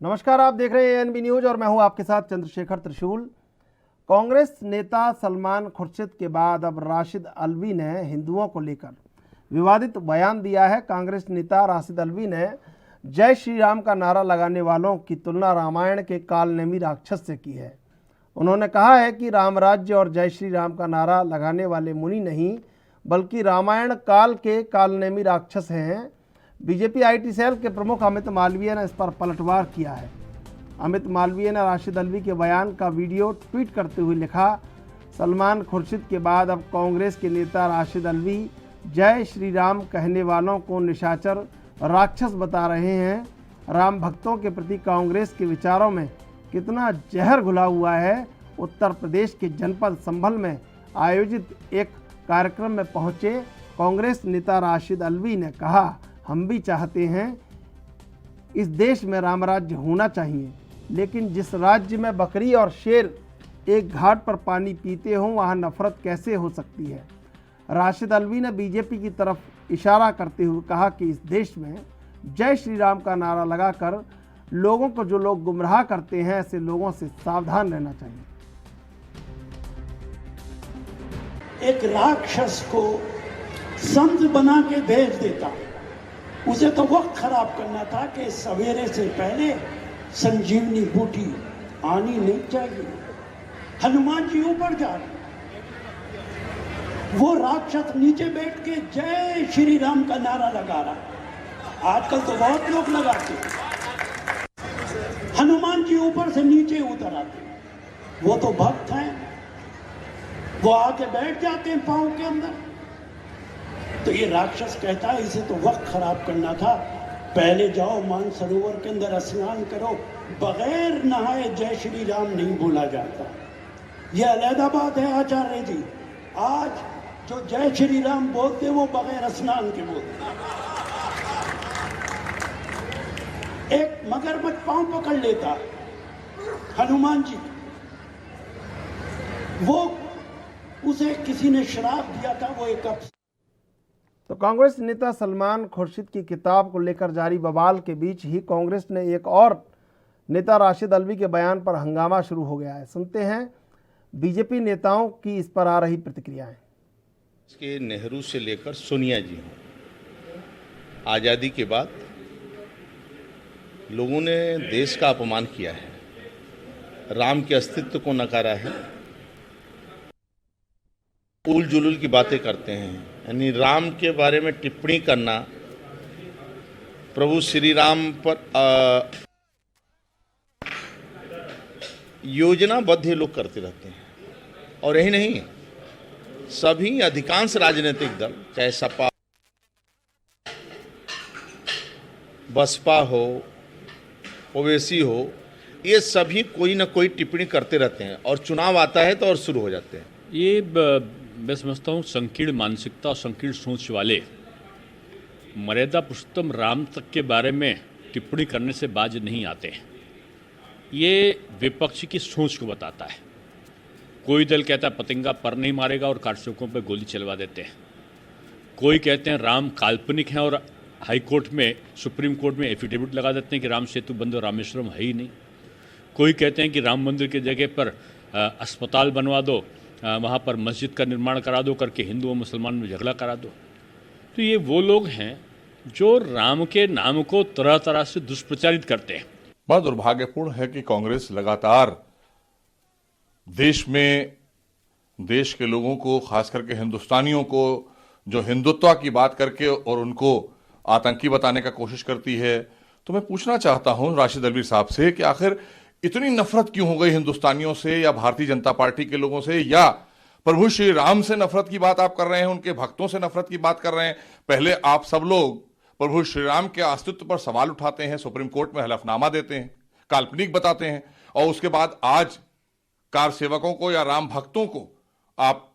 नमस्कार, आप देख रहे हैं एएनबी न्यूज और मैं हूं आपके साथ चंद्रशेखर त्रिशूल। कांग्रेस नेता सलमान खुर्शीद के बाद अब राशिद अल्वी ने हिंदुओं को लेकर विवादित बयान दिया है। कांग्रेस नेता राशिद अल्वी ने जय श्री राम का नारा लगाने वालों की तुलना रामायण के कालनेमी राक्षस से की है। उन्होंने कहा है कि राम राज्य और जय श्री राम का नारा लगाने वाले मुनि नहीं बल्कि रामायण काल के कालनेमी राक्षस हैं। बीजेपी आईटी सेल के प्रमुख अमित मालवीय ने इस पर पलटवार किया है। अमित मालवीय ने राशिद अल्वी के बयान का वीडियो ट्वीट करते हुए लिखा, सलमान खुर्शीद के बाद अब कांग्रेस के नेता राशिद अल्वी जय श्री राम कहने वालों को निशाचर राक्षस बता रहे हैं। राम भक्तों के प्रति कांग्रेस के विचारों में कितना जहर घुला हुआ है। उत्तर प्रदेश के जनपद संभल में आयोजित एक कार्यक्रम में पहुंचे कांग्रेस नेता राशिद अल्वी ने कहा, हम भी चाहते हैं इस देश में राम राज्य होना चाहिए, लेकिन जिस राज्य में बकरी और शेर एक घाट पर पानी पीते हों वहाँ नफरत कैसे हो सकती है। राशिद अल्वी ने बीजेपी की तरफ इशारा करते हुए कहा कि इस देश में जय श्री राम का नारा लगाकर लोगों को जो लोग गुमराह करते हैं ऐसे लोगों से सावधान रहना चाहिए। एक राक्षस को संत बना के भेज देता, उसे तो वक्त खराब करना था कि सवेरे से पहले संजीवनी बूटी आनी नहीं चाहिए। हनुमान जी ऊपर जा रहे, वो राक्षस नीचे बैठ के जय श्री राम का नारा लगा रहा। आजकल तो बहुत लोग लगाते हैं। हनुमान जी ऊपर से नीचे उतर आते, वो तो भक्त हैं, वो आके बैठ जाते हैं पांव के अंदर। तो ये राक्षस कहता है इसे तो वक्त खराब करना था, पहले जाओ मानसरोवर के अंदर स्नान करो, बगैर नहाए जय श्री राम नहीं बोला जाता। यह अलहदा बात है आचार्य जी, आज जो जय श्री राम बोलते वो बगैर स्नान के बोलते। एक मगरमच्छ पांव पकड़ लेता हनुमान जी, वो उसे किसी ने श्राप दिया था, वो एक तो कांग्रेस नेता सलमान खुर्शीद की किताब को लेकर जारी बवाल के बीच ही कांग्रेस ने एक और नेता राशिद अल्वी के बयान पर हंगामा शुरू हो गया है। सुनते हैं बीजेपी नेताओं की इस पर आ रही प्रतिक्रियाएं। इसके नेहरू से लेकर सोनिया जी हों, आज़ादी के बाद लोगों ने देश का अपमान किया है, राम के अस्तित्व को नकारा है, उल जुलूल की बातें करते हैं। यानी राम के बारे में टिप्पणी करना, प्रभु श्री राम पर योजनाबद्ध ये लोग करते रहते हैं। और यही नहीं, सभी अधिकांश राजनीतिक दल, चाहे सपा, बसपा हो, ओवैसी हो, ये सभी कोई ना कोई टिप्पणी करते रहते हैं और चुनाव आता है तो और शुरू हो जाते हैं। ये मैं समझता हूँ संकीर्ण मानसिकता और संकीर्ण सोच वाले मर्यादा पुरुषोत्तम राम तक के बारे में टिप्पणी करने से बाज नहीं आते हैं। ये विपक्ष की सोच को बताता है। कोई दल कहता है पतंगा पर नहीं मारेगा और कारसेवकों पर गोली चलवा देते हैं। कोई कहते हैं राम काल्पनिक हैं और हाई कोर्ट में, सुप्रीम कोर्ट में एफिडेविट लगा देते हैं कि राम सेतु बंद और रामेश्वरम है ही नहीं। कोई कहते हैं कि राम मंदिर की जगह पर अस्पताल बनवा दो, वहाँ पर मस्जिद का निर्माण करा दो करके हिंदू और मुसलमान में झगड़ा करा दो। तो ये वो लोग हैं जो राम के नाम को तरह तरह से दुष्प्रचारित करते हैं। बहुत दुर्भाग्यपूर्ण है कि कांग्रेस लगातार देश में, देश के लोगों को, खास करके हिंदुस्तानियों को, जो हिंदुत्व की बात करके और उनको आतंकी बताने का कोशिश करती है। तो मैं पूछना चाहता हूं राशिद अल्वी साहब से कि आखिर इतनी नफरत क्यों हो गई हिंदुस्तानियों से या भारतीय जनता पार्टी के लोगों से, या प्रभु श्री राम से नफरत की बात आप कर रहे हैं, उनके भक्तों से नफरत की बात कर रहे हैं। पहले आप सब लोग प्रभु श्री राम के अस्तित्व पर सवाल उठाते हैं, सुप्रीम कोर्ट में हलफनामा देते हैं, काल्पनिक बताते हैं, और उसके बाद आज कार सेवकों को या राम भक्तों को आप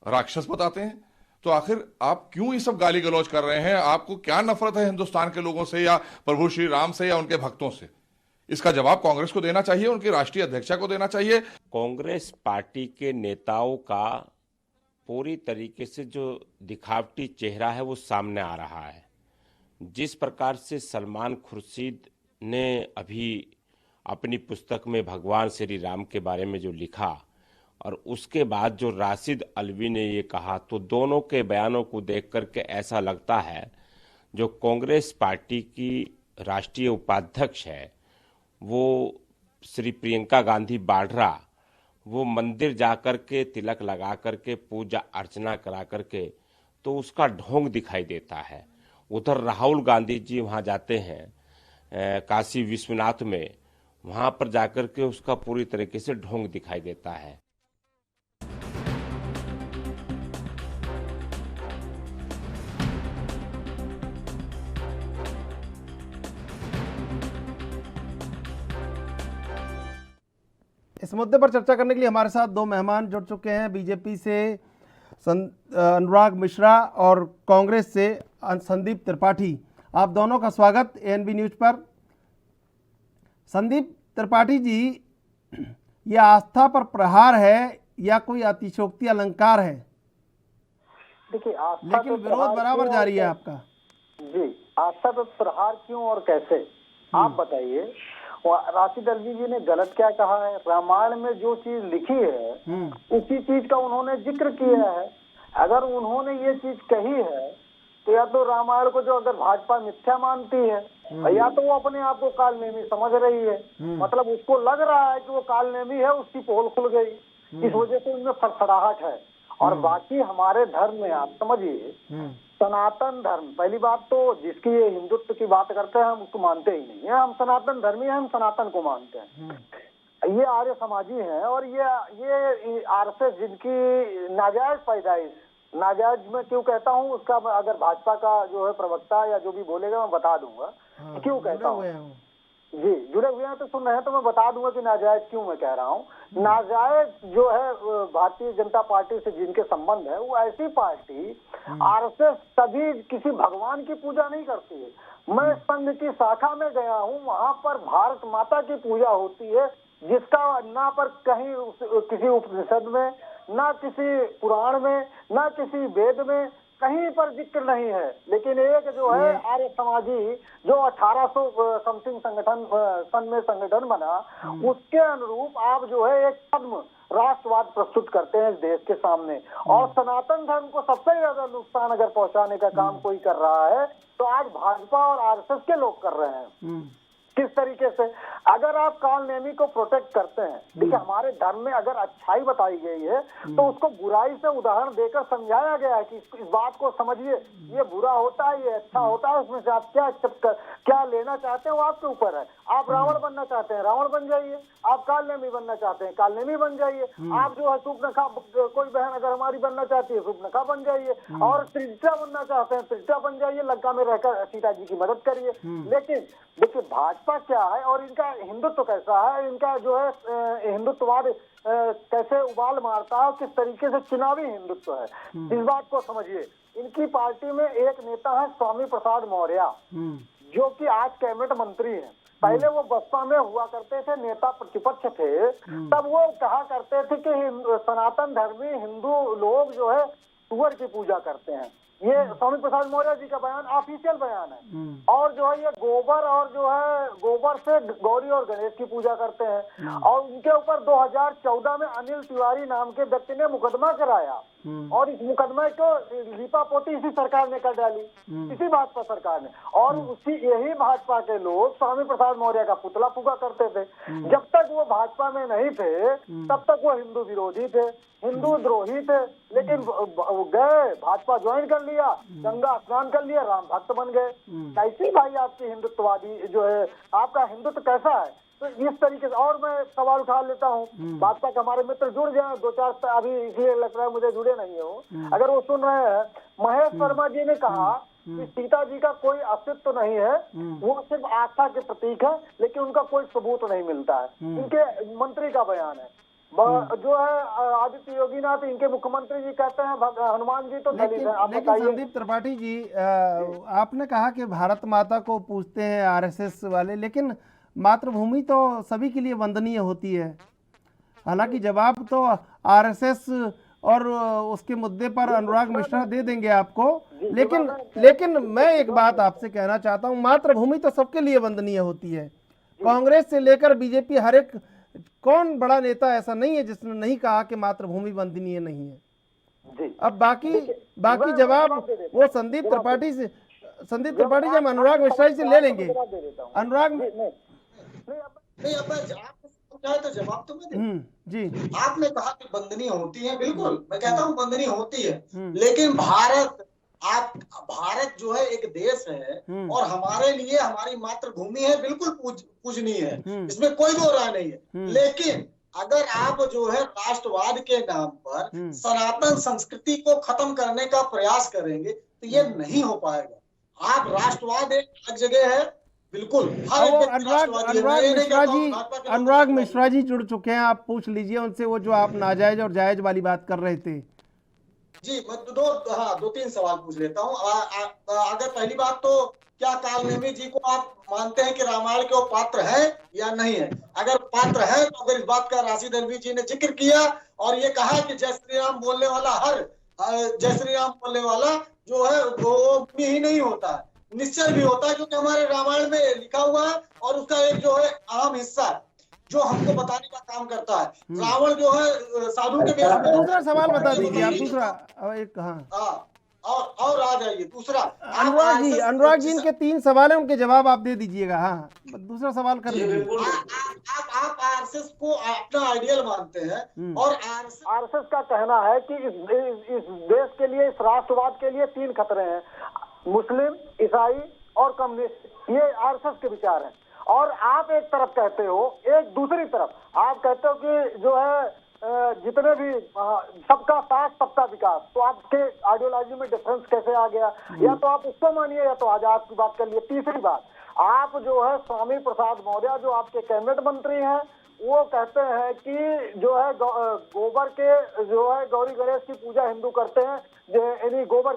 राक्षस बताते हैं। तो आखिर आप क्यों ये सब गाली गलौज कर रहे हैं? आपको क्या नफरत है हिंदुस्तान के लोगों से या प्रभु श्री राम से या उनके भक्तों से? इसका जवाब कांग्रेस को देना चाहिए, उनकी राष्ट्रीय अध्यक्षा को देना चाहिए। कांग्रेस पार्टी के नेताओं का पूरी तरीके से जो दिखावटी चेहरा है वो सामने आ रहा है। जिस प्रकार से सलमान खुर्शीद ने अभी अपनी पुस्तक में भगवान श्री राम के बारे में जो लिखा और उसके बाद जो राशिद अल्वी ने ये कहा, तो दोनों के बयानों को देख करके ऐसा लगता है जो कांग्रेस पार्टी की राष्ट्रीय उपाध्यक्ष है वो श्री प्रियंका गांधी वाड्रा, वो मंदिर जाकर के तिलक लगा करके पूजा अर्चना करा करके तो उसका ढोंग दिखाई देता है। उधर राहुल गांधी जी वहाँ जाते हैं काशी विश्वनाथ में, वहाँ पर जाकर के उसका पूरी तरीके से ढोंग दिखाई देता है। इस मुद्दे पर चर्चा करने के लिए हमारे साथ दो मेहमान जुड़ चुके हैं। बीजेपी से अनुराग मिश्रा और कांग्रेस से संदीप त्रिपाठी। आप दोनों का स्वागत एएनबी न्यूज पर। संदीप त्रिपाठी जी, ये आस्था पर प्रहार है या कोई अतिशयोक्ति अलंकार है? देखिए, आस्था लेकिन पे विरोध प्रहार बराबर क्यों जारी है और आपका। जी, आस्था पर प्रहार क्यों और कैसे, आप बताइए। राशिद अल्वी जी ने गलत क्या कहा है? रामायण में जो चीज लिखी है उसी चीज का उन्होंने जिक्र किया है। अगर उन्होंने ये चीज कही है तो या तो रामायण को जो अगर भाजपा मिथ्या मानती है या तो वो अपने आप को कालनेमी समझ रही है। मतलब उसको लग रहा है कि वो कालनेमी है, उसकी पोल खुल गई, इस वजह से उनमें फड़फड़ाहट है। और बाकी हमारे धर्म में आप समझिए, सनातन धर्म, पहली बात तो जिसकी ये हिंदुत्व की बात करते हैं हम उसको मानते ही नहीं है। हम सनातन धर्मी हैं, हम सनातन को मानते हैं। ये आर्य समाजी हैं और ये आरएसएस जिनकी नाजायज पैदाइश, नाजायज में क्यों कहता हूँ उसका अगर भाजपा का जो है प्रवक्ता या जो भी बोलेगा मैं बता दूंगा क्यों कहता हूँ। जी, जुड़े हुए हैं तो सुन रहे हैं तो मैं बता दूंगा कि नाजायज क्यों मैं कह रहा हूँ। नाजायज जो है भारतीय जनता पार्टी से जिनके संबंध है वो ऐसी पार्टी, आरएसएस कभी किसी भगवान की पूजा नहीं करती है। मैं संघ की शाखा में गया हूँ, वहाँ पर भारत माता की पूजा होती है जिसका ना पर कहीं किसी उपनिषद में, ना किसी पुराण में, ना किसी वेद में कहीं पर जिक्र नहीं है। लेकिन एक जो है आर्य समाजी जो 1800 समथिंग संगठन सन में संगठन बना, उसके अनुरूप आप जो है एक कदम राष्ट्रवाद प्रस्तुत करते हैं इस देश के सामने। और सनातन धर्म को सबसे ज्यादा नुकसान अगर पहुंचाने का काम कोई कर रहा है तो आज भाजपा और आरएसएस के लोग कर रहे हैं। किस तरीके से? अगर आप कालनेमी को प्रोटेक्ट करते हैं, देखिए हमारे धर्म में अगर अच्छाई बताई गई है तो उसको बुराई से उदाहरण देकर समझाया गया है कि इस बात को समझिए, ये बुरा होता है, ये अच्छा होता है, उसमें से आप क्या लेना चाहते हैं वो आपके ऊपर है। आप रावण बनना चाहते हैं, रावण बन जाइए। आप कालनेमी बनना चाहते हैं, कालनेमी बन जाइए। आप जो है सूर्पनखा, कोई बहन अगर हमारी बनना चाहती है सूर्पनखा बन जाइए। और त्रिजटा बनना चाहते हैं, त्रिजटा बन जाइए, लंका में रहकर सीता जी की मदद करिए। लेकिन देखिए भाजपा क्या है और इनका हिंदुत्व कैसा है, इनका जो है हिंदुत्ववाद कैसे उबाल मारता है, किस तरीके से चुनावी हिंदुत्व है, इस बात को समझिए। इनकी पार्टी में एक नेता है स्वामी प्रसाद मौर्य, जो कि आज कैबिनेट मंत्री हैं। पहले वो बसपा में हुआ करते थे, नेता प्रतिपक्ष थे। तब वो कहा करते थे कि सनातन धर्मी हिंदू लोग जो है सूअर की पूजा करते हैं। ये स्वामी प्रसाद मौर्य जी का बयान, ऑफिशियल बयान है। और जो है ये गोबर और जो है गोबर से गौरी और गणेश की पूजा करते हैं। और उनके ऊपर 2014 में अनिल तिवारी नाम के व्यक्ति ने मुकदमा कराया और इस मुकदमे को लीपा पोती इसी सरकार ने कर डाली, इसी भाजपा सरकार ने। और उसी यही भाजपा के लोग स्वामी प्रसाद मौर्य का पुतला फूका करते थे। जब तक वो भाजपा में नहीं थे तब तक वो हिंदू विरोधी थे, हिंदू द्रोही थे। लेकिन गए, भाजपा ज्वाइन कर लिया, गंगा स्नान कर लिया, राम भक्त बन गए। कैसी भाई आपकी हिंदुत्ववादी जो है, आपका हिंदुत्व कैसा है? तो इस तरीके से। और मैं सवाल उठा लेता हूँ, भाजपा के हमारे मित्र जुड़ गए, 2-4 अभी इसलिए लग रहा है मुझे जुड़े नहीं हो, अगर वो सुन रहे हैं। महेश वर्मा जी ने कहा कि सीता जी का कोई अस्तित्व नहीं है, वो सिर्फ आस्था के प्रतीक है, लेकिन उनका कोई सबूत नहीं मिलता है। इनके मंत्री का बयान है। जो है आदित्य योगीनाथ, इनके मुख्यमंत्री जी कहते हैं हनुमान जी तो दलित हैं। लेकिन संदीप त्रिपाठी जी, आपने कहा कि भारत माता को पूजते हैं आरएसएस वाले, लेकिन मातृभूमि तो सभी के लिए वंदनीय होती है। हालांकि जवाब तो आरएसएस और उसके मुद्दे पर अनुराग मिश्रा दे देंगे आपको, लेकिन मैं एक बात आपसे कहना चाहता हूं, मातृभूमि तो सबके लिए वंदनीय होती है। कांग्रेस से लेकर बीजेपी हर एक, कौन बड़ा नेता ऐसा नहीं है जिसने नहीं कहा कि मातृभूमि वंदनीय नहीं है। जी अब बाकी जवाब वो संदीप त्रिपाठी से हम अनुराग मिश्रा जी से ले लेंगे। अनुराग नहीं, अब आपने समझाया तो जवाब तो मैं दूं। जी, आपने कहा कि वंदनीय होती है, बिल्कुल मैं कहता हूँ वंदनीय होती है, लेकिन भारत जो है एक देश है और हमारे लिए हमारी मातृभूमि है, बिल्कुल पूजनीय है, इसमें कोई दो राय नहीं है। लेकिन अगर आप जो है राष्ट्रवाद के नाम पर सनातन संस्कृति को खत्म करने का प्रयास करेंगे तो ये नहीं हो पाएगा। आप राष्ट्रवाद एक अलग जगह है, बिल्कुल हर एक अनुराग मिश्रा जी जुड़ चुके हैं, आप पूछ लीजिए उनसे वो जो आप नाजायज और जायज वाली बात कर रहे थे। जी मैं दो तीन सवाल पूछ लेता हूँ। अगर पहली बात तो क्या कालनेमी जी को आप मानते हैं कि रामायण के वो पात्र है या नहीं है? अगर पात्र है तो अगर इस बात का राशिद अल्वी जी ने जिक्र किया और ये कहा कि जय श्री राम बोलने वाला जो है वो ही नहीं होता है, निश्चय भी होता है, क्योंकि हमारे रामायण में लिखा हुआ है और उसका एक जो है अहम हिस्सा जो हमको बताने का काम करता है। रावण जो है साधु के वेश में। दूसरा सवाल बता दीजिए आप, दूसरा एक। हाँ और आ जाइए दूसरा। अनुराग जी इनके 3 सवाल हैं, उनके जवाब आप दे दीजिएगा। हाँ, दूसरा सवाल कर लीजिए। आप आरएसएस को अपना आइडियल मानते हैं और आरएसएस का कहना है कि इस देश के लिए, इस राष्ट्रवाद के लिए 3 खतरे हैं, मुस्लिम, ईसाई और कम्युनिस्ट। ये आरएसएस के विचार हैं। और आप एक तरफ कहते हो, एक दूसरी तरफ आप कहते हो कि जो है जितने भी सबका साथ सबका विकास। तो आपके आइडियोलॉजी में डिफरेंस कैसे आ गया? या तो आप उसको मानिए या तो आज आपकी बात कर लिए। तीसरी बात, आप जो है स्वामी प्रसाद मौर्य जो आपके कैबिनेट मंत्री हैं, वो कहते हैं कि जो है गोबर के जो है गौरी गणेश की पूजा हिंदू करते हैं, यानी गोबर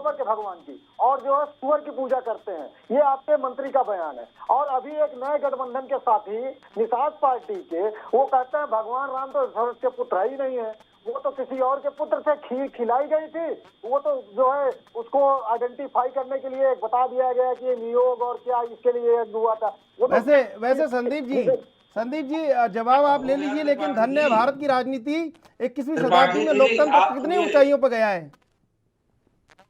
के भगवान की, और जो है सूअर की पूजा करते हैं। ये आपके मंत्री का बयान है। और अभी एक नए गठबंधन के साथी निषाद पार्टी के, वो कहते हैं भगवान राम तो दशरथ के पुत्र ही नहीं है, वो तो किसी और के पुत्र से खिलाई गई थी। वो तो जो है उसको आइडेंटिफाई करने के लिए बता दिया गया कि ये नियोग और क्या इसके लिए हुआ था। वो वैसे संदीप जी जवाब आप ले लीजिए, लेकिन धन्य भारत की राजनीति 21वीं शताब्दी में लोकतंत्र कितनी ऊंचाइयों पर गया है।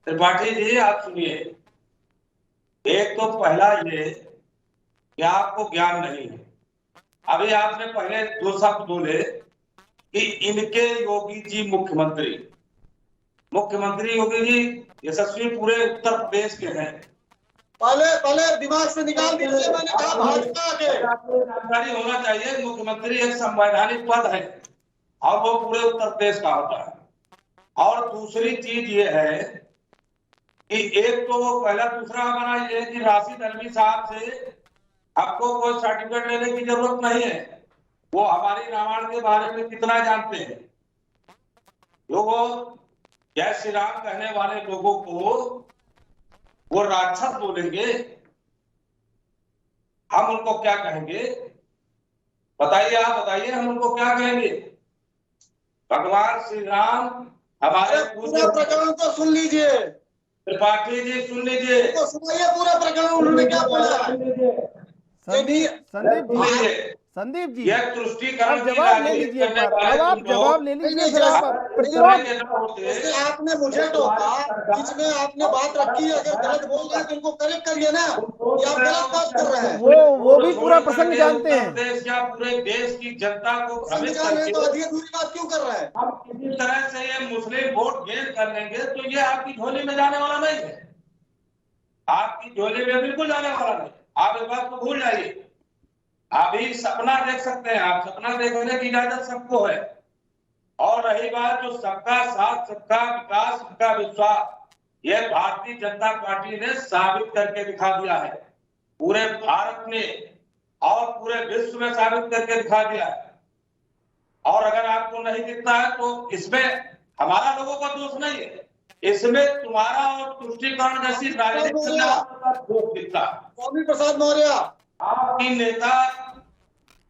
त्रिपाठी जी आप सुनिए, एक तो पहला ये कि आपको ज्ञान नहीं है। अभी आपने पहले 2 शब्द बोले कि इनके योगी जी मुख्यमंत्री योगी जी यशस्वी पूरे उत्तर प्रदेश के हैं। पहले दिमाग से निकाल दीजिए। मैंने कहा भाजपा के जानकारी होना चाहिए, मुख्यमंत्री एक संवैधानिक पद है और वो पूरे उत्तर प्रदेश का होता है। और दूसरी चीज ये है कि एक तो वो पहला, दूसरा हमारा ये कि राशिद अल्वी साहब से आपको कोई सर्टिफिकेट लेने की जरूरत नहीं है। वो हमारी रामायण के बारे में कितना जानते हैं। जो वो जय श्री राम कहने वाले लोगों को वो राक्षस बोलेंगे, हम उनको क्या कहेंगे? बताइए, आप बताइए, हम उनको क्या कहेंगे? भगवान श्री राम हमारे पूरा प्रकरण तो सुन लीजिए। त्रिपाठी जी सुन लीजिए, तो सुनाइए पूरा प्रकरण उन्होंने क्या बोला। संदीप जी यह तुष्टिकरण जवाब ले लीजिए, आप जवाब ले लीजिए। आपने मुझे टोका, बीच में आपने बात रखी, अगर गलत बोल रहे हैं तो उनको करेक्ट करिए ना। ये आप गलत बात कर रहे हैं। वो भी पूरा प्रसंग जानते हैं। देश या पूरे देश की जनता को भ्रमित करके तो अधिक दूरी बात क्यों कर रहे हैं? हम किसी तरह से ये मुस्लिम वोट गेन कर लेंगे तो ये आपकी झोली में जाने वाला नहीं है। आपकी झोली में बिल्कुल जाने वाला नहीं। आप इस बात को भूल जाइए। अभी सपना देख सकते हैं आप, सपना देखने की इजाजत सबको है। और रही बात जो सबका साथ, सबका विकास, सबका विश्वास, ये भारतीय जनता पार्टी ने साबित करके दिखा दिया है। पूरे भारत में और पूरे विश्व में साबित करके दिखा दिया है। और अगर आपको नहीं दिखता है तो इसमें हमारा लोगों का दोष नहीं है, इसमें तुम्हारा और तुष्टिकरण जैसी राजनीति का दोष दिखता है। स्वामी प्रसाद मौर्य आपकी नेता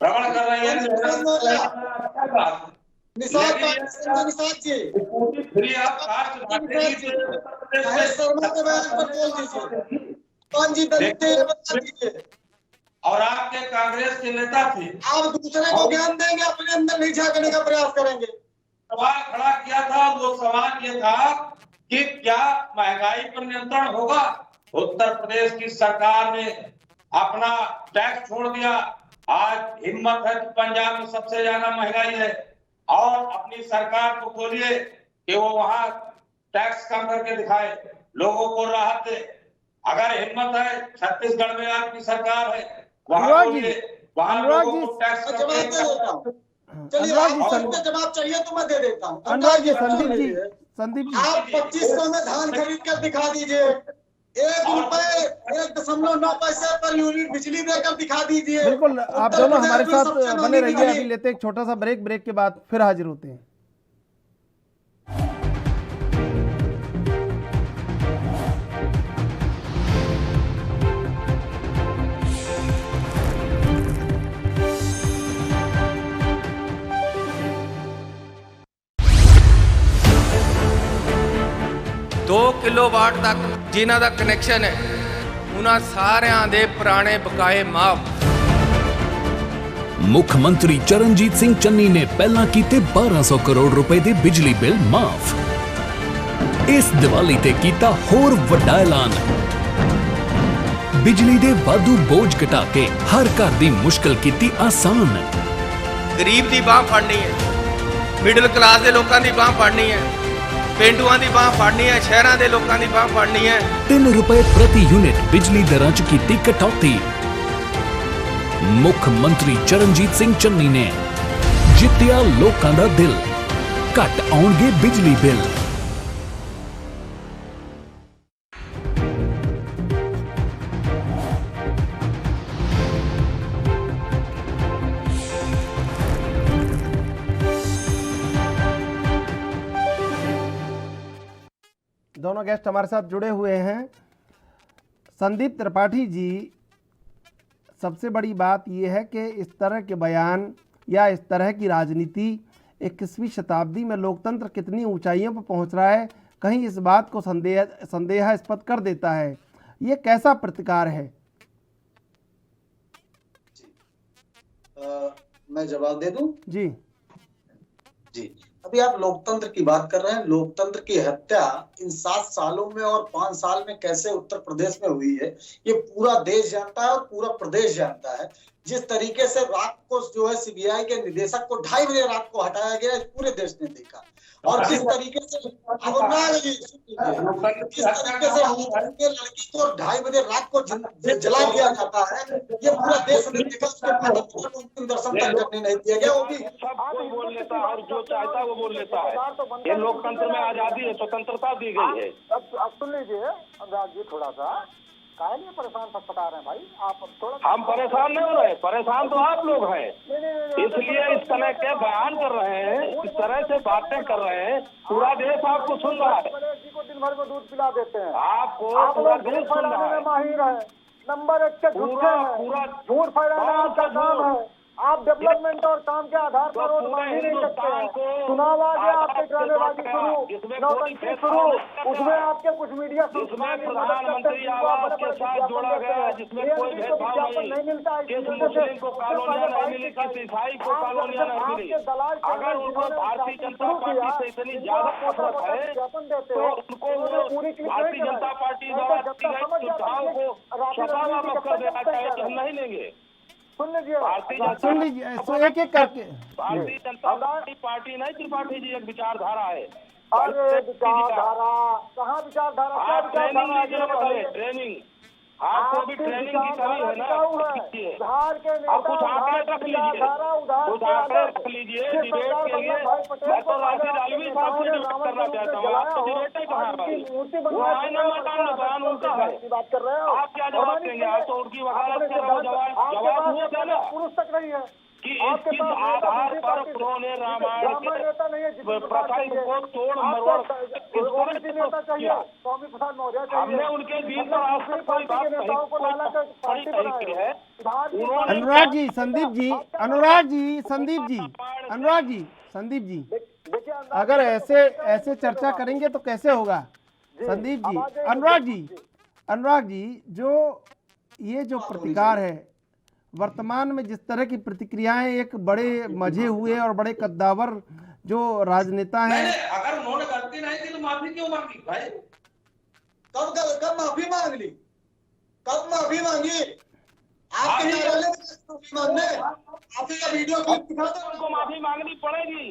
भ्रमण कर रही है। Nishad ji free of cast Sharma के बयान पर बोल दीजिए। और आपके कांग्रेस के नेता थे। आप दूसरे को ज्ञान देंगे, अपने अंदर नहीं झांकने का प्रयास करेंगे। सवाल खड़ा किया था, वो सवाल ये था कि क्या महंगाई पर नियंत्रण होगा। उत्तर प्रदेश की सरकार ने अपना टैक्स छोड़ दिया। आज हिम्मत है कि पंजाब में सबसे ज्यादा महंगाई है, और अपनी सरकार को बोलिए कि वो वहां टैक्स कम करके दिखाए, लोगों को राहत दे। अगर हिम्मत है, छत्तीसगढ़ में आपकी सरकार है, वहां बोलिए, वहां लोगों को टैक्स जवाब दे देता हूँ। चलिए, आपको जवाब चाहिए तो मैं दे देता हूँ। अनुराग जी, संदीप जी आप 2500 में धान खरीद कर दिखा दीजिए, 1 रुपए 1.9 पैसे पर यूनिट बिजली देकर दिखा दीजिए। बिल्कुल, आप दोनों हमारे साथ बने रहिए। अभी लेते एक छोटा सा ब्रेक के बाद फिर हाजिर होते हैं। दो किलोवाट तक जिन्हां दा कनैक्शन है, उन्हां सारिਆਂ ਦੇ ਪੁਰਾਣੇ ਬਕਾਏ ਮਾਫ। ਮੁੱਖ ਮੰਤਰੀ ਚਰਨਜੀਤ ਸਿੰਘ ਚੰਨੀ ਨੇ ਪਹਿਲਾਂ ਕੀਤੇ 1200 ਕਰੋੜ ਰੁਪਏ ਦੇ ਬਿਜਲੀ ਬਿੱਲ ਮਾਫ। ਇਸ ਦੀਵਾਲੀ ਤੇ ਕੀਤਾ ਹੋਰ ਵੱਡਾ ਐਲਾਨ, ਬਿਜਲੀ ਦੇ ਵਾਧੂ ਬੋਝ ਘਟਾ ਕੇ ਹਰ ਘਰ ਦੀ ਮੁਸ਼ਕਲ ਕੀਤੀ ਆਸਾਨ। ਗਰੀਬ ਦੀ ਬਾਹ ਫੜਨੀ ਹੈ, ਮਿਡਲ ਕਲਾਸ ਦੇ ਲੋਕਾਂ ਦੀ ਬਾਹ ਫੜਨੀ ਹੈ, ਪਿੰਡੂਆਂ ਦੀ ਬਾਹ ਫੜਨੀ ਹੈ, ਸ਼ਹਿਰਾਂ ਦੇ ਲੋਕਾਂ ਦੀ ਬਾਹ ਫੜਨੀ ਹੈ। 3 ਰੁਪਏ ਪ੍ਰਤੀ ਯੂਨਿਟ ਬਿਜਲੀ ਦਰਾਂ 'ਚ ਕੀਤੀ ਕਟੌਤੀ। ਮੁੱਖ ਮੰਤਰੀ ਚਰਨਜੀਤ ਸਿੰਘ ਚੰਨੀ ਨੇ ਜਿੱਤਿਆ ਲੋਕਾਂ ਦਾ ਦਿਲ, ਘੱਟ ਆਉਣਗੇ ਬਿਜਲੀ ਬਿੱਲ। दोनों गेस्ट हमारे साथ जुड़े हुए हैं। संदीप त्रिपाठी जी, सबसे बड़ी बात यह है कि इस तरह के बयान या इस तरह की राजनीति 21वीं शताब्दी में लोकतंत्र कितनी ऊंचाइयों पर पहुंच रहा है, कहीं इस बात को संदेहास्पद कर देता है। ये कैसा प्रतिकार है? मैं जवाब दे दूं? जी जी। अभी आप लोकतंत्र की बात कर रहे हैं। लोकतंत्र की हत्या इन 7 सालों में और 5 साल में कैसे उत्तर प्रदेश में हुई है, ये पूरा देश जानता है और पूरा प्रदेश जानता है। जिस तरीके से रात को जो है सीबीआई के निदेशक को 2:30 बजे रात को हटाया गया, पूरे देश ने देखा। और जिस तरीके से जिस तरीके से लड़की को 2:30 बजे रात को जला दिया जाता है, ये पूरा देश ने देखा। उसके बाद अंतिम दर्शन तक करने नहीं दिया गया। वो भी कोई बोल लेता है और जो चाहता है वो बोल लेता है। ये लोकतंत्र में आजादी है, स्वतंत्रता दी गई है। अब सुन लीजिए अनुराग जी, थोड़ा सा काहे लिए परेशान फटफटा रहे हैं भाई आप? थोड़ा हम परेशान नहीं हो रहे, परेशान तो आप लोग हैं, इसलिए इस तरह के बयान कर रहे हैं, इस तरह से बातें कर रहे हैं। पूरा देश आपको सुन रहा है। जी को दिन भर में दूध पिला देते हैं, आपको पूरा देश सुन रहा है। माहिर है, नंबर 1 के झूठे हैं, पूरा झूठ फैलाना आपका काम है। आप डेवलपमेंट और काम के आधार पर वोट मांग ही नहीं सकते हैं। चुनाव आ गया, आपके ड्रामेबाजी शुरू, नौटंकी शुरू, उसमें आपके कुछ मीडिया प्रधानमंत्री आवास के साथ जोड़ा गया, जिसमें कोई भेदभाव नहीं मिलता है। किस मुस्लिम को कॉलोनियां नहीं मिली, किस ईसाई को कॉलोनियां नहीं मिली। अगर उनको भारतीय जनता पार्टी से इतनी ज्यादा नफरत है तो उनको भारतीय जनता पार्टी द्वारा सुझाव को सफावा कर देना चाहिए कि हम नहीं लेंगे। सुन लीजिए एक एक करके। भारतीय जनता पार्टी नहीं, त्रिपाठी जी एक विचारधारा है। अरे विचारधारा कहाँ? विचारधारा ट्रेनिंग, आपको भी ट्रेनिंग की कमी है ना। बिहार के अब कुछ आंकड़े रख लीजिए, कुछ आंकड़े रख लीजिए डिबेट के लिए। मैं तो राशिद अलवी साहब से डिबेट करना चाहता हूँ, आप तो डिबेट ही कहाँ भाई? वो आईना मकान में बयान उनका है, बात कर रहे हो। आप क्या जवाब देंगे? आप तो उनकी वकालत कर रहे हो, जवाब हुआ था ना पुरुष तक नहीं है कि किस आधार पर उन्होंने रामायण के प्रसंग को तोड़ मरोड़ किया। हमने उनके बीच पर आज तक कोई बात नहीं है। अनुराग जी, संदीप जी, अगर ऐसे चर्चा करेंगे तो कैसे होगा? संदीप जी, अनुराग जी, जो ये जो प्रतिकार है वर्तमान में जिस तरह की प्रतिक्रियाएं एक बड़े मजे हुए और बड़े कद्दावर जो राजनेता हैं, अगर उन्होंने गलती नहीं की तो माफी क्यों मांगी भाई? कब माफी मांग ली? कब माफी मांगी? आप कहीं पहले माफी मांगने आपने का वीडियो क्लिप दिखा दो, उनको माफी मांगनी पड़ेगी।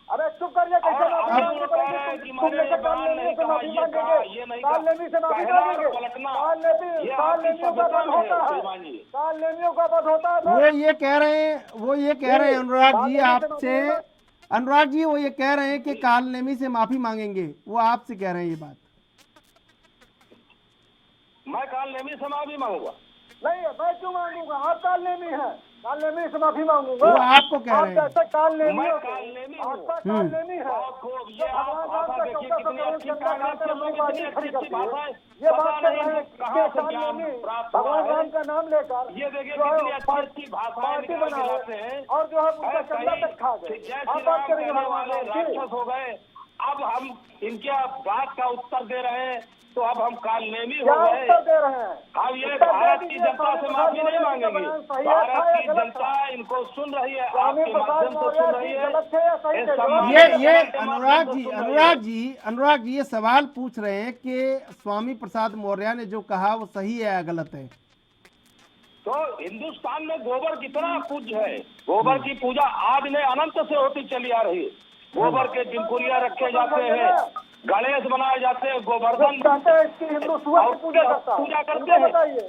अरे चुप करिए, कैसे माफी अब मांगनी वो कह रहे हैं कि मैंने बयान नहीं कहा, ये कहा, ये नहीं कहा। कालनेमी से माफी कहना और मांगेंगे। पलटना, कालनेमियों ये का आपकी पद सभ्यता में होता है, है, श्रीमान जी। कालनेमियों का पद होता है। वो ये कह रहे हैं अनुराग जी आपसे, अनुराग जी वो ये कह रहे हैं कि कालनेमी से माफी मांगेंगे, वो आपसे कह रहे हैं ये बात। मैं कालनेमी से माफी मांगूंगा? नहीं, मैं क्यों मांगूंगा? आप कालनेमी हैं, कालनेमी से माफी मांगूंगा। वो आपको कह रहे हैं। आप कैसे कालनेमी मैं हो? कालनेमी हूँ। आपका कालनेमी है। बहुत खूब, ये आप भगवान भाषा राम का देखिए 1400 कितनी अच्छी करोड़ जनता कांग्रेस के लोग पार्टी इतनी खड़ी अच्छी करती है। भाषा है, ये पता बात कर नहीं रहे हैं इनको कहाँ कि से ज्ञान कालनेमी प्राप्त हुआ भगवान है। राम का नाम लेकर ये देखिए जो है कितनी अच्छी भाषाएं पार्टी निकाल के बनाए लाते हैं। और जो है उनका चंदा कहीं तक खा गए। जय आप श्री बात राम करेंगे कहने भगवान वाले राम की? राक्षस हो गए। अब हम इनके बात का उत्तर दे रहे हैं तो अब हम कालनेमी क्या हो गए। उत्तर दे रहे हैं? अब ये उत्तर दे भारत की दीजिए, जनता से स्वामी माफी प्रसाद नहीं मौर्य जी का मांगेंगे। बयान सही है, भारत था या की गलत जनता था? इनको सुन रही है, स्वामी आपके प्रसाद माध्यम से मौर्य सुन रही जी है। गलत थे या सही थे? इस जवाब ये दीजिए। ये के माध्यम अनुराग से जी सुन रही है। अनुराग जी ये सवाल पूछ रहे हैं कि स्वामी प्रसाद मौर्य ने जो कहा वो सही है या गलत है? तो हिंदुस्तान में गोबर कितना पूज्य है। गोबर की पूजा आज नहीं अनंत से होती चली आ रही है। गोबर के जिनकुरिया रखे जाते हैं, गणेश बनाए जाते हैं, गोवर्धन कहते हैं कि हिंदू सुअर की पूजा करता है। पूजा करते उनको हैं। बताइए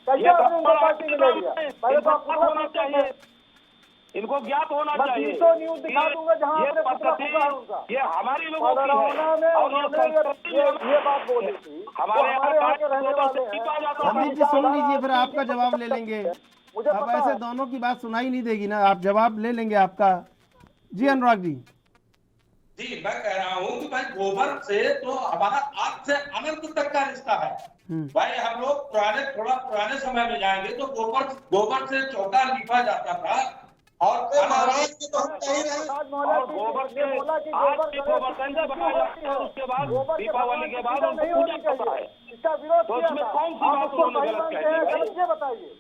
कैसे आपने उनको पार्टी में ले लिया? पहले तो आप पूरा होना चाहिए, इनको ज्ञात होना मैं चाहिए। 300 न्यूज दिखा दूंगा जहां ये आपने पुतला पद्धति, फूका है उनका। ये हमारी लोगों की पडरौना है में और ये उन्होंने संस्कृति ये बात बोली थी। हमारे वो यहाँ के रहने गोबर से वाले पीपा हैं। जाता है। संदीप जी सुन लीजिए, फिर आपका जवाब ले लेंगे। मुझे अब पता ऐसे है। दोनों की बात सुनाई नहीं देगी ना, आप जवाब ले लेंगे आपका। जी अनुराग जी। जी मैं कह रहा हूँ कि भाई गोबर से तो हमारा आज से अनंत तक का रिश्ता है। भाई हम लोग थोड़ा पुराने समय में जाएंगे तो गोबर से चौका लिपा जाता था और महाराज के तो हम कह रहे हैं और गोबर के आज भी गोवर्धन से बनाया जाता है। उसके बाद दीपावली के बाद उनको पूजा करता है। इसका विरोध तो किया इसमें था। कौन सी आप बात उसको उन्होंने सही गलत मानते कह दी हैं? भाई? गलत ये बताइए।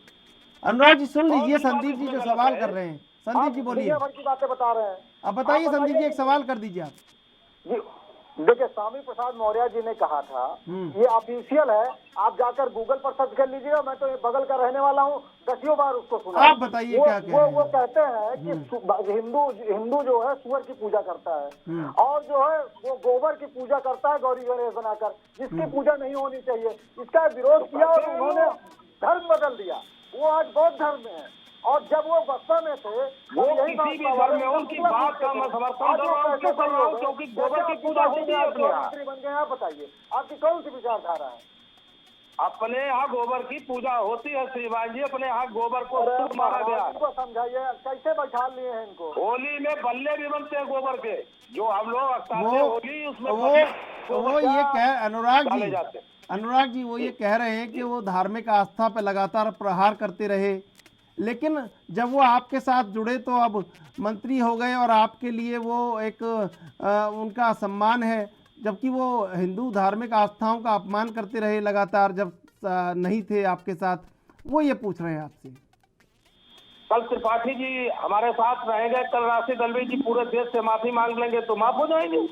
अनुराग जी सुन लीजिए, कौन सी संदीप बात जी जो उसमें सवाल गलत कर है? रहे हैं, संदीप जी बोलिए। दुनिया भर की बातें बता रहे हैं। अब बताइए आप संदीप जी, एक सवाल कर दीजिए आप। जी देखिए, स्वामी प्रसाद मौर्य जी ने कहा था, ये ऑफिशियल है, आप जाकर गूगल पर सर्च कर लीजिएगा। मैं तो ये बगल का रहने वाला हूँ, दसियों बार उसको सुना। आप बताइए क्या कह रहे हैं। वो कहते हैं कि हिंदू जो है सुअर की पूजा करता है और जो है वो गोबर की पूजा करता है गौरी गणेश बनाकर, जिसकी पूजा नहीं होनी चाहिए। इसका विरोध किया और उन्होंने धर्म बदल दिया। वो आज बौद्ध धर्म में है और जब वो बक्सा में थे वो किसी भी धर्म में उनकी बात का मैं समर्थन कर रहा हूँ। क्यों कर रहा हूँ? क्योंकि गोबर की पूजा होती है अपने यहाँ। मंत्री बन गए। आप बताइए आपकी कौन सी विचारधारा है? अपने यहाँ गोबर की पूजा होती है श्रीमान जी। अपने यहाँ गोबर को शुभ माना गया है। इनको समझाइए कैसे बैठा लिए हैं इनको। होली में बल्ले भी बनते हैं गोबर के, जो हम लोग अक्सर वो होली उसमें वो ये कह अनुराग डाले जी जाते हैं। अनुराग जी वो ये कह रहे हैं कि वो धार्मिक आस्था पे लगातार प्रहार करते रहे, लेकिन जब वो आपके साथ जुड़े तो अब मंत्री हो गए और आपके लिए वो एक उनका सम्मान है, जबकि वो हिंदू धार्मिक आस्थाओं का अपमान करते रहे लगातार जब नहीं थे आपके साथ। वो ये पूछ रहे हैं आपसे। कल त्रिपाठी जी हमारे साथ रहेंगे, कल राशिद अल्वी जी पूरे देश से माफी मांग लेंगे तो माफ हो जाएंगे।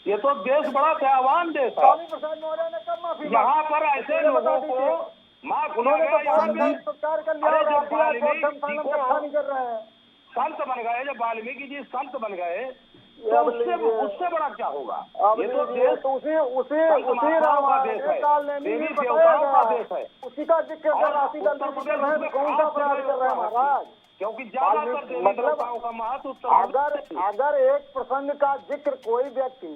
ये तो देश बड़ा दयावान देश है। स्वामी प्रसाद मौर्य ने कब माफी यहाँ पर ऐसे लोगों को माफ उन्होंने तो संदीप सत्कार कर लिया और आप नहीं कर रहे हैं। संत बन गए, जब वाल्मीकि जी संत बन गए ये तो अब उससे बड़ा क्या होगा? अब ये तो ये देश तो उसी महात्माओं का रामायण देश के है, कालनेमी देवी में देवताओं बताया का गया देश है। उसी का जिक्र और राशिद उत्तर अल्वी प्रदेश कर रहे हैं। में कौन सा अपराध कर रहे हैं महाराज? क्योंकि ज्यादातर देवी मतलब देवताओं का महत्व उत्तर अगर एक प्रसंग का जिक्र कोई व्यक्ति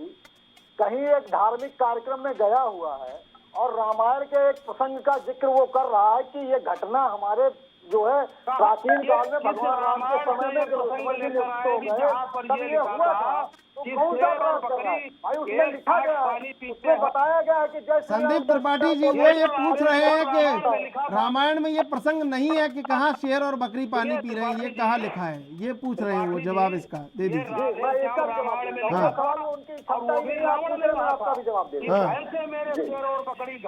कहीं एक धार्मिक कार्यक्रम में गया हुआ है और रामायण के एक प्रसंग का जिक्र वो कर रहा है कि ये घटना हमारे जो है प्राचीन काल में भगवान राम के समय में जो लक्ष्मण जी नियुक्त हो गए तब ये हुआ था, तो कौन सा अपराध कर रहा है भाई? उसमें लिखा गया है, उसमें बताया गया है कि जय श्री राम संदीप त्रिपाठी जी वो ये पूछ रहे हैं कि रामायण में ये प्रसंग नहीं है कि कहाँ शेर और बकरी पानी पी रहे हैं, ये कहाँ लिखा है, ये पूछ रहे हैं। वो जवाब इसका दे दीजिए। मैं इसका जवाब देता हूं। हाँ। सवाल उनकी क्षमता ही नहीं है, आप पूछ रहे हैं, मैं आपका भी जवाब देता हूं। ऐसे मेरे शेर और बकरी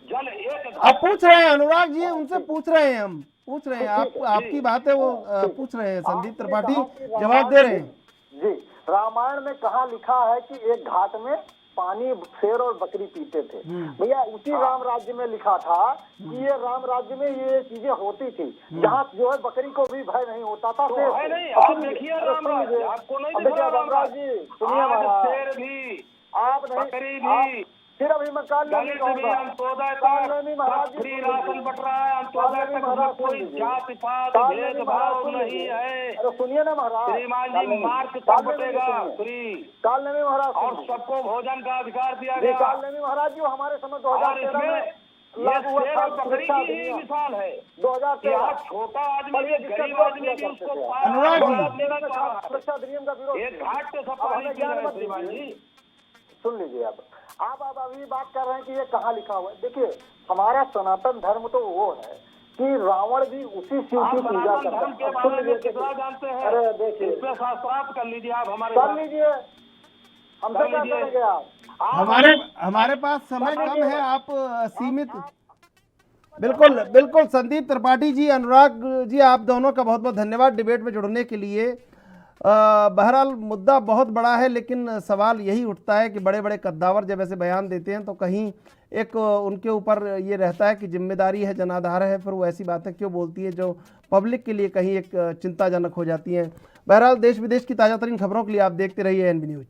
जल एक अब पूछ रहे हैं अनुराग जी, उनसे पूछ रहे हैं हम पूछ रहे हैं, आप आपकी बात है वो पूछ रहे हैं, संदीप त्रिपाठी जवाब दे रहे हैं। जी, रामायण में कहाँ लिखा है कि एक घाट में पानी शेर और बकरी पीते थे? भैया उसी राम राज्य में लिखा था कि ये राम राज्य में ये चीजें होती थी, जहाँ जो है बकरी को भी भय नहीं होता था। है नहीं, आप देखिए रामराज, आपको नहीं दिख रहा रामराज जी? सुनिए महाराज, शेर भी, आप नहीं, बकरी भी, फिर अभी मैं काल दलित भी, अंत्योदय तक फ्री राशन बट रहा है, अंत्योदय तक में कोई जाति पात भेदभाव नहीं है। अरे सुनिए ना महाराज, श्रीमान जी, मार्च तक बटेगा फ्री, काल नहीं महाराज, और सबको भोजन का अधिकार दिया जी, गया। काल नहीं महाराज जी, वो हमारे समय 2013 में लागू हुआ था। बकरी की ही मिसाल है। 2013 छोटा आदमी भी, गरीब आदमी भी उसको सुरक्षा अधिनियम का विरोध, एक घाट पे सब पानी पी रहे हैं श्रीमान जी। सुन लीजिए आप अभी बात कर रहे हैं कि ये कहाँ लिखा हुआ है। देखिए हमारा सनातन धर्म तो वो है कि रावण भी उसी शिव की पूजा करता है। सुन लीजिए, कितना जानते हैं? अरे देखिए, इसमें शास्त्रार्थ कर लीजिए आप, हमारे कर लीजिए, हमसे क्या करेंगे आप? हमारे पास समय कम है, आप सीमित। बिल्कुल बिल्कुल, संदीप त्रिपाठी जी, अनुराग जी, आप दोनों का बहुत बहुत धन्यवाद डिबेट में जुड़ने के लिए। बहरहाल मुद्दा बहुत बड़ा है, लेकिन सवाल यही उठता है कि बड़े बड़े कद्दावर जब ऐसे बयान देते हैं तो कहीं एक उनके ऊपर ये रहता है कि जिम्मेदारी है, जनाधार है, फिर वो ऐसी बातें क्यों बोलती है जो पब्लिक के लिए कहीं एक चिंताजनक हो जाती हैं। बहरहाल देश विदेश की ताज़ा तरीन खबरों के लिए आप देखते रहिए एनबी न्यूज़।